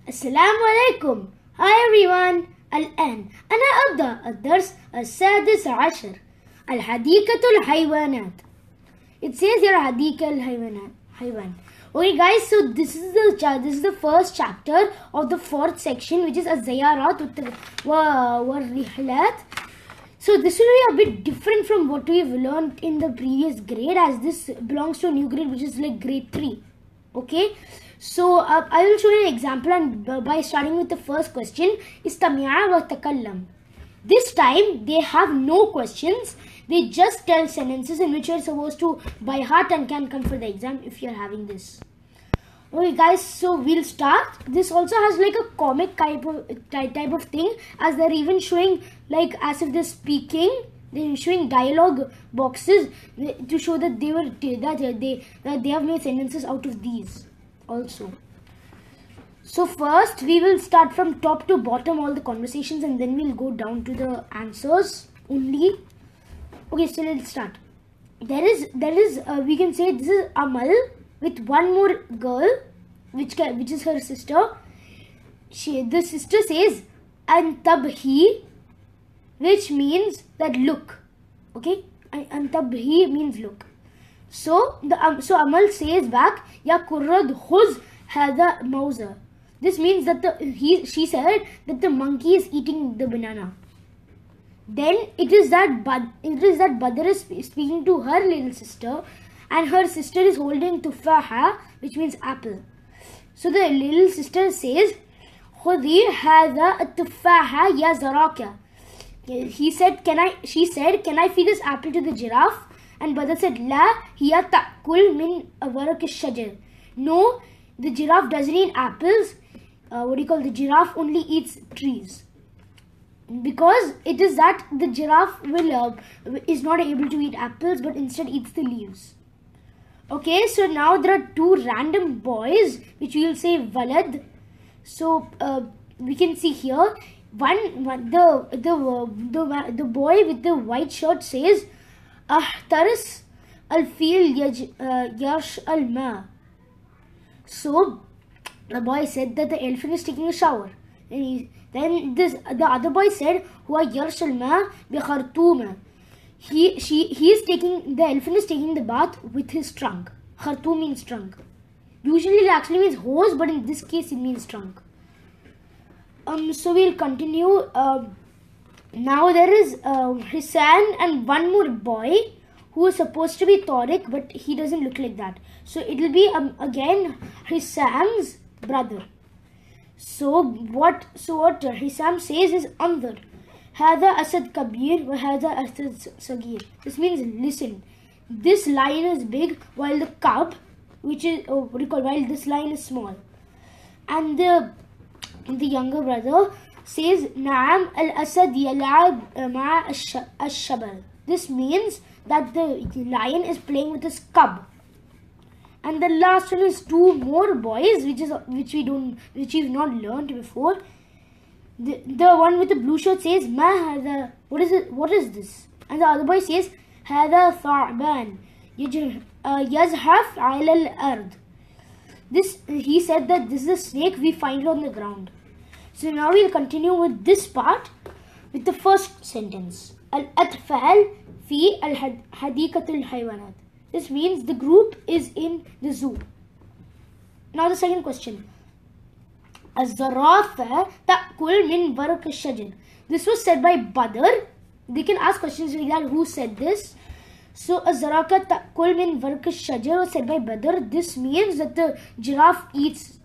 السلام عليكم. Hi everyone. الآن أنا أبدأ الدرس السادس عشر الحديقة الحيوانات. It says here حديقة الحيوانات. Okay guys, so this is the first chapter of the fourth section, which is الزيارات والرحلات. So this will be a bit different from what we've learned in the previous grade, as this belongs to a new grade, which is like grade 3. Okay, so I will show you an example, and by starting with the first question, istami'a wa takallam. This time they have no questions, they just tell sentences in which you are supposed to by heart and can come for the exam if you are having this. Okay guys, so we'll start. This also has like a comic type of thing, as they're even showing like as if they're speaking. They're showing dialogue boxes to show that they have made sentences out of these also. So first we will start from top to bottom all the conversations, and then we'll go down to the answers only. Okay, so let's start. There is we can say this is Amal with one more girl, which is her sister. The sister says antabhi, which means that look. Okay, antabhi means look. So Amal says back, ya kurrad khuz hada mauza. This means that she said that the monkey is eating the banana. Then it is that Badr is speaking to her little sister, and her sister is holding tufaha, which means apple. So the little sister says, khudi hada tufaha ya zaraka. She said, can I feed this apple to the giraffe? And Badr said, la hiya ta'kul min warak ash-shajar. No, the giraffe doesn't eat apples. The giraffe only eats trees. Because it is that the giraffe is not able to eat apples, but instead eats the leaves. Okay, so now there are two random boys, which we will say walad. So we can see here the boy with the white shirt says, ahtaris al-fil yarsh al-ma. So the boy said that the elephant is taking a shower. Then the other boy said, huwa yarsh al-ma bi khartouma. The elephant is taking the bath with his trunk. Khartoum means trunk. Usually it actually means hose, but in this case it means trunk. So we'll continue. Now there is Hisan and one more boy who is supposed to be Tariq, but he doesn't look like that. So it will be again Hisam's brother. So what Hisam says is Anzar. Hada Asad Kabir wa Hada Asad Sagir. This means listen. This lion is big while the cub, which is while this lion is small. And the younger brother says Naam al-Asad yal'ab ma ash-shabal. This means that the lion is playing with his cub. And the last one is two more boys, which we've not learned before. The one with the blue shirt says ma hada, what is this? And the other boy says hada tha'ban yazhaf ala al-ard. He said that this is a snake we find on the ground. So now we'll continue with this part with the first sentence. Al-atfal fi al-hadiqatul haywanat. This means the group is in the zoo. Now the second question. Az-zarafa ta'kul min warak ash-shajar. This was said by Badr. They can ask questions like that. Who said this? So az-zarafa ta'kul min warak ash-shajar was said by Badr. This means that the giraffe eats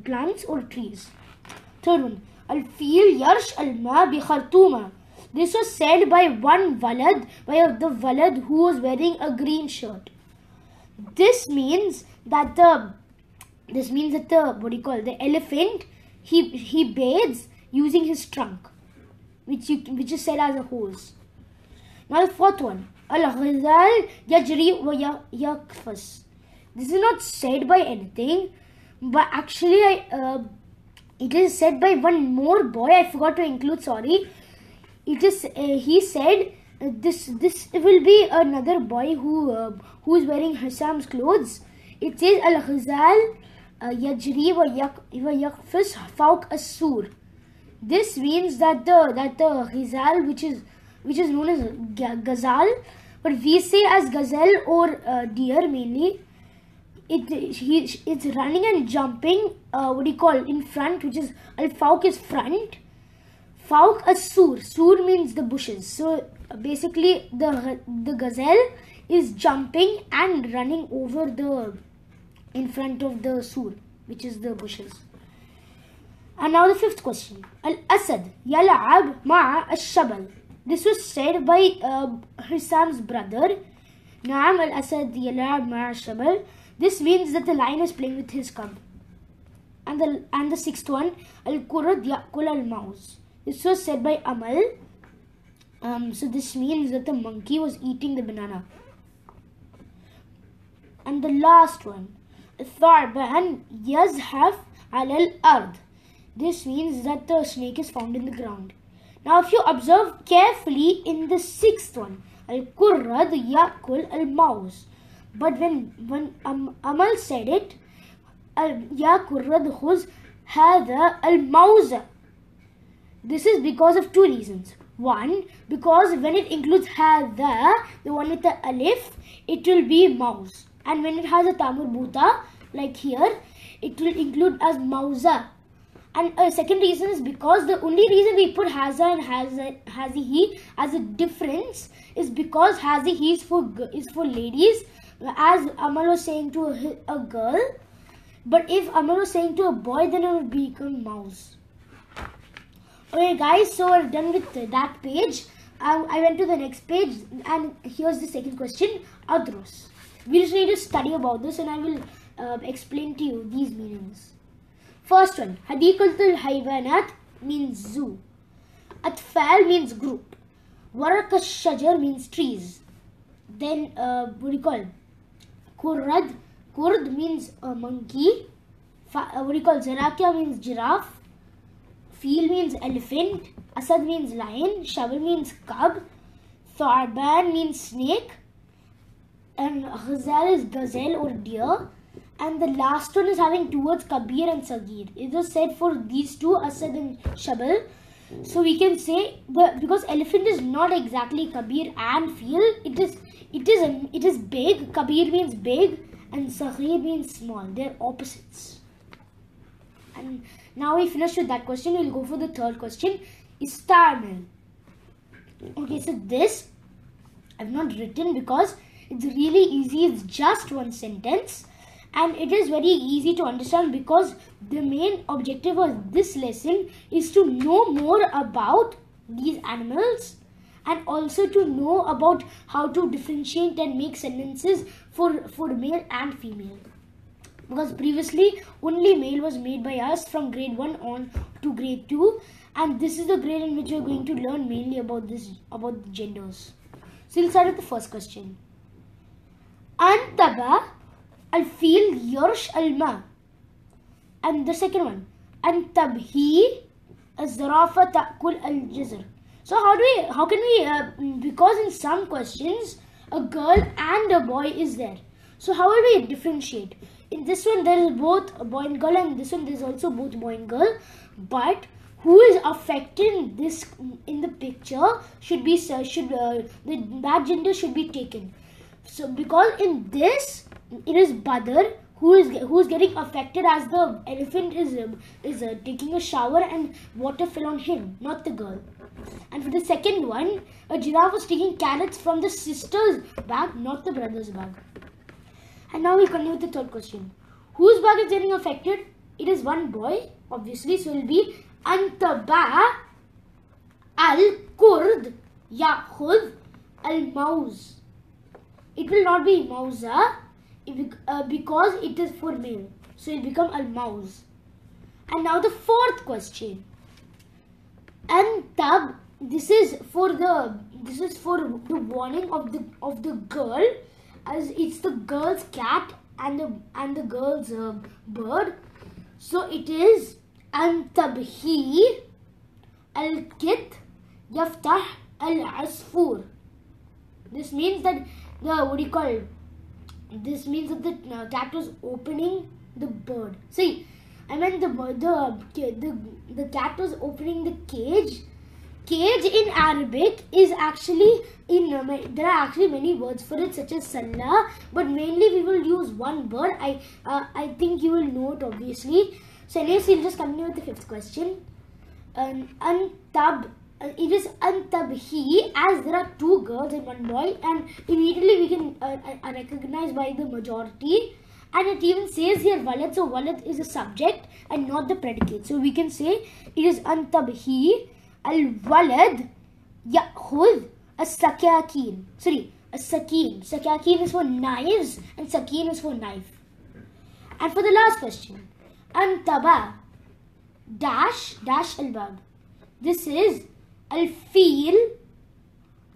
plants or trees. Third one. Al-fil yarsh al-ma bi khartouma. This was said by one walad, by the walad who was wearing a green shirt. This means that the elephant he bathes using his trunk, which is said as a hose. Now the fourth one, al-ghazal yajri wa yakfas. This is not said by anything, but actually it is said by one more boy. I forgot to include. Sorry. It is he said this will be another boy who is wearing Hisam's clothes. It says al-ghazal يجري ويقفز فوق السور. This means that the gazelle, which is known as gazelle, but we say as gazelle or deer mainly. It's running and jumping. In front, which is al-fawq is front. Fawq as-sur. Sur means the bushes. So basically, the gazelle is jumping and running over in front of the sur, which is the bushes. And now the fifth question. Al-Asad yal'ab ma'a al-shabal. This was said by Hissam's brother. Na'am al-Asad yal'ab ma'a al-shabal. This means that the lion is playing with his cub. And the sixth one, al-Qurad ya'kul al-Maus. This was said by Amal. So this means that the monkey was eating the banana. And the last one, Tha'ban yazhaf al-ard. This means that the snake is found in the ground. Now if you observe carefully in the sixth one, al-Qurad ya'kul al-Maus. But when Amal said it, Ya Qurrad khuz hadha al-Mauza. This is because of two reasons. One, because when it includes hadha, the one with the alif, it will be mouse. And when it has a tamur buta, like here, it will include as mauza. And a second reason is because the only reason we put haza and hazihi as a difference is because hazihi is for ladies, as Amal was saying to a girl. But if Amal was saying to a boy, then it would become mouse. Okay guys, so we're done with that page. I went to the next page, and here's the second question, Adros. We just need to study about this, and I will explain to you these meanings. First one, Hadikatul Haywanat means zoo. Atfal means group. Warak al-shajar means trees. Then what do you call? Kurd means a monkey. Zarakia means giraffe. Feel means elephant. Asad means lion. Shabal means cub. Tha'ban means snake. And ghazal is gazelle or deer. And the last one is having two words, kabir and sagir. It was said for these two, Asad and Shabal. So we can say because elephant is not exactly kabir and feel. It is big. Kabir means big, and sagir means small. They're opposites. And now we finished with that question. We'll go for the third question. Istamil. Okay, so this I've not written because it's really easy. It's just one sentence. And it is very easy to understand because the main objective of this lesson is to know more about these animals and also to know about how to differentiate and make sentences for male and female. Because previously only male was made by us from grade 1 on to grade 2, and this is the grade in which we are going to learn mainly about the genders. So we'll start with the first question. Antaba al-fil yarsh al-ma. And the second one, antabhi az-zarafa ta'kul al-jazr. So how can we because in some questions a girl and a boy is there. So how will we differentiate? In this one there is both a boy and girl, and this one there is also both boy and girl. But who is affected this in the picture should be that gender should be taken. So because in this it is Badr who is getting affected as the elephant is taking a shower and water fell on him, not the girl. And for the second one, a giraffe was taking carrots from the sister's bag, not the brother's bag. And now we'll continue with the third question. Whose bag is getting affected? It is one boy, obviously, so it will be Antaba al-Kurd Yakhud al-Mauz. It will not be Mauza because it is for male. So it will become al-Mauz. And now the fourth question. Antab, this is for the warning of the girl, as it's the girl's cat and the girl's bird. So it is Antabhi al-Kit yaftah al-Asfur. This means that the cat was opening the bird. See, I meant the cat was opening the cage. Cage in Arabic is actually there are actually many words for it, such as Salah, but mainly we will use one word. I think you will know it obviously. So anyways, we'll just continue with the fifth question. It is antabhi, as there are two girls and one boy, and immediately we can recognize by the majority. And it even says here walad, so walad is a subject and not the predicate. So we can say it is antabhi al-walad ya'khudh as-sakakin. Sorry, as-sakin. Sakakin is for knives and sakin is for knife. And for the last question, antaba dash al-bab. This is al-feel.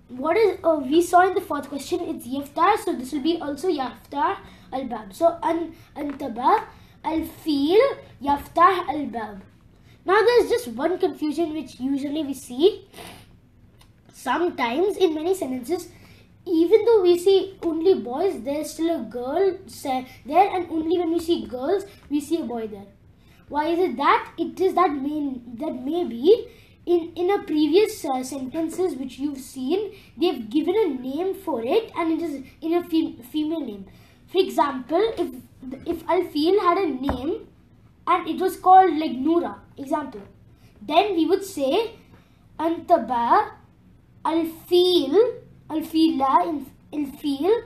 What is we saw in the fourth question? It's yaftar, so this will be also yaftar al-bab. So antaba al-feel yaftah al-bab. Now there's just one confusion which usually we see. Sometimes in many sentences, even though we see only boys, there's still a girl there, and only when we see girls, we see a boy there. Why is it that? It is that maybe in a previous sentences which you've seen, they've given a name for it, and it is in a female name. For example, if Al-Feel had a name and it was called like Noora, example, then we would say Antaba Al-Feel, Al-Feela, Al-Feel,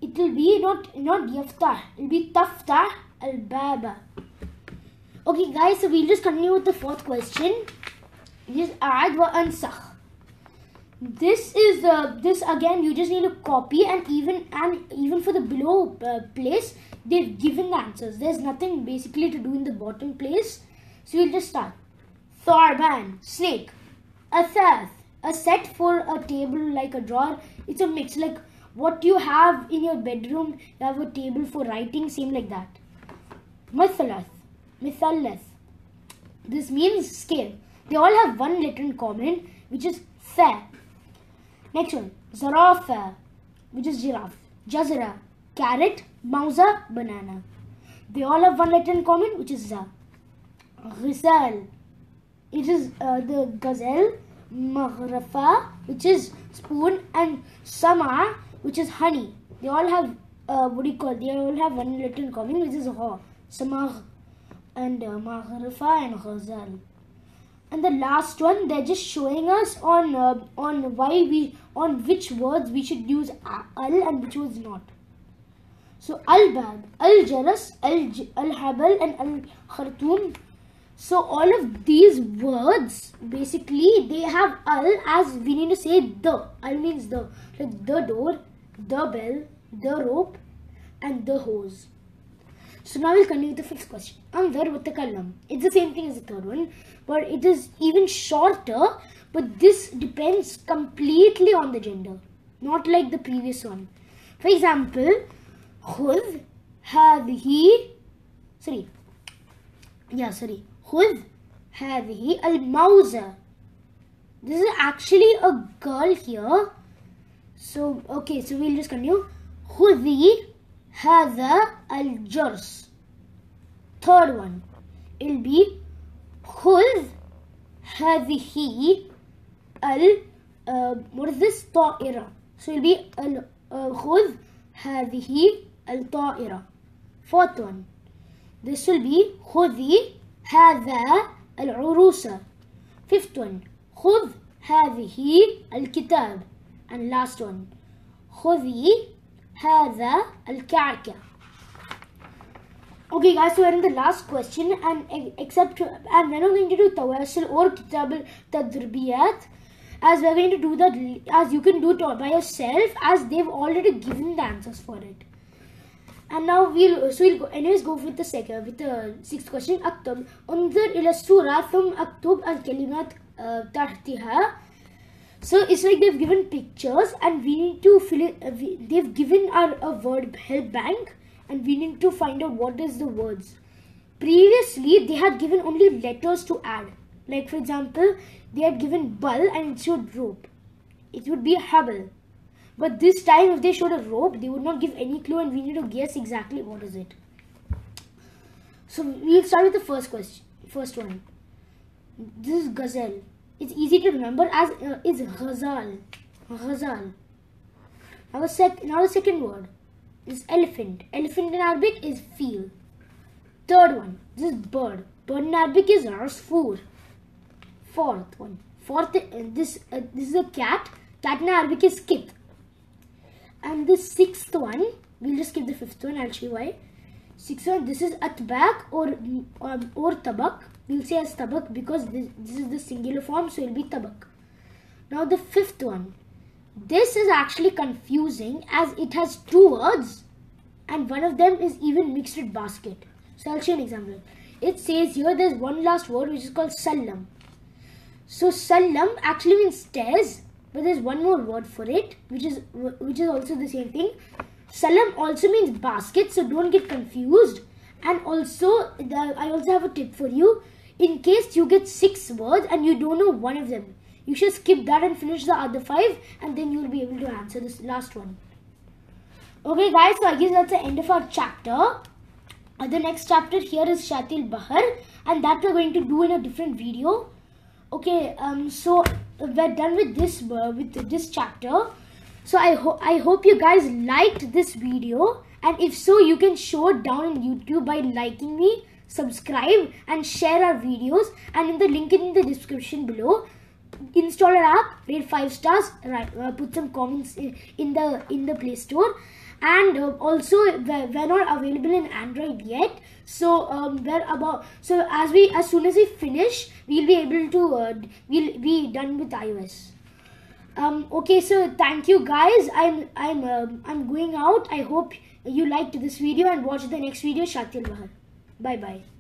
it will be not Yaftah, it will be Taftah Al-Baba. Okay guys, so we'll just continue with the fourth question. This is Aad wa Ansakh. This is this again, you just need to copy, and even for the below place, they've given the answers. There's nothing basically to do in the bottom place. So we'll just start. Thorban, snake. Athath, a set for a table like a drawer. It's a mix, like what you have in your bedroom. You have a table for writing, same like that. Mathallath, this means scale. They all have one letter in common, which is fa. Next one, Zarafa, which is giraffe. Jazra, carrot. Mauza, banana. They all have one letter in common, which is za. Ghisal, it is the gazelle. Maghrafa, which is spoon, and Sama, which is honey. They all have they all have one letter in common, which is ha. Samagh, and Maghrafa and Ghazal. And the last one, they're just showing us on which words we should use al and which words not. So al-bab, al-jaras, al-habal, and al-khartoum. So all of these words, basically, they have al, as we need to say the. Al means the, like the door, the bell, the rope, and the hose. So now we'll continue with the fifth question. Andhar wa takallam. It's the same thing as the third one, but it is even shorter. But this depends completely on the gender, not like the previous one. For example, khudh hadhihi. Khudh hadhihi al-mawza. This is actually a girl here. So okay, so we'll just continue. Khudhi hadha al-jars. Third one, it'll be khudh hadhihi what is this? Ta'ira. So it'll be khudh hadhihi al-ta'ira. Fourth one, this will be khudhi hadha al-urusa. Fifth one, khudh hadhihi al-kitab. And last one, khudhi hadha al-ka'ka. Okay guys, so we're in the last question, and we're not going to do tawassul or kitab al-tadribiyat, as we're going to do that, as you can do it by yourself, as they've already given the answers for it. And now we'll go with the sixth question. Aktub unzur ila surah thum aktub al-kalimat tahtiha. So it's like they've given pictures, and we need to fill it. They've given a word help bank, and we need to find out what is the words. Previously, they had given only letters to add. Like for example, they had given bal and it showed rope. It would be a habal. But this time, if they showed a rope, they would not give any clue, and we need to guess exactly what is it. So we'll start with the first one. This is gazelle. It's easy to remember as it's ghazal. Ghazal. Now the second word is elephant. Elephant in Arabic is feel. Third one, this is bird. Bird in Arabic is rasfoor. Fourth one. This is a cat. Cat in Arabic is kit. And the sixth one, we'll just skip the fifth one. I'll show you why. Sixth one, this is atbaq or tabak. We'll say as tabak because this is the singular form, so it'll be tabak. Now the fifth one. This is actually confusing as it has two words and one of them is even mixed with basket. So I'll show you an example. It says here there's one last word which is called salam. So salam actually means stairs, but there's one more word for it which is also the same thing. Salam also means basket, so don't get confused. And also I also have a tip for you. In case you get 6 words and you don't know one of them, you should skip that and finish the other 5 and then you'll be able to answer this last one. Okay guys, so I guess that's the end of our chapter. The next chapter here is Shatil Bahar and that we're going to do in a different video. Okay, so we're done with this chapter. So I hope you guys liked this video, and if so, you can show it down on YouTube by liking me, subscribe and share our videos, and in the link in the description below. Install our app, rate 5 stars, put some comments in the Play Store, and also we're not available in Android yet. So as soon as we finish, we'll be able to we'll be done with iOS. Okay, so thank you guys. I'm going out. I hope you liked this video and watch the next video, Shatil Bahar. Bye bye.